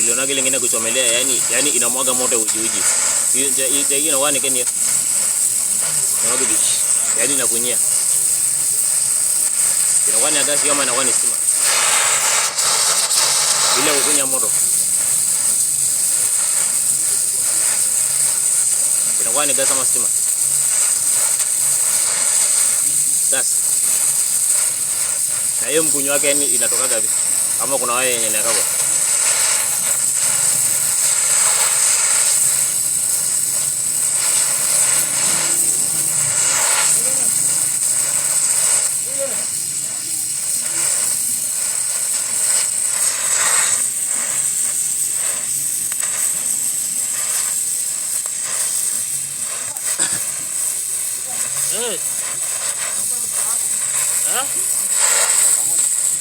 Niliona kile kingine kuchomelea, yani inamwaga moto uji. Hiyo inakuwa ni keni. Inakuwa bichi. Yani inakunyia. Inakuwa ni gasi kama inakuwa ni stima. Bila kukunya moto. Inakuwa ni gas ama stima. Gas. Na hiyo mkunyu wake yani inatoka gapi? Kama kuna waya yenye inakaba.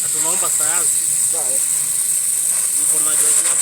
Atunaomba sayari. Sawa. Niko na jozi hapa.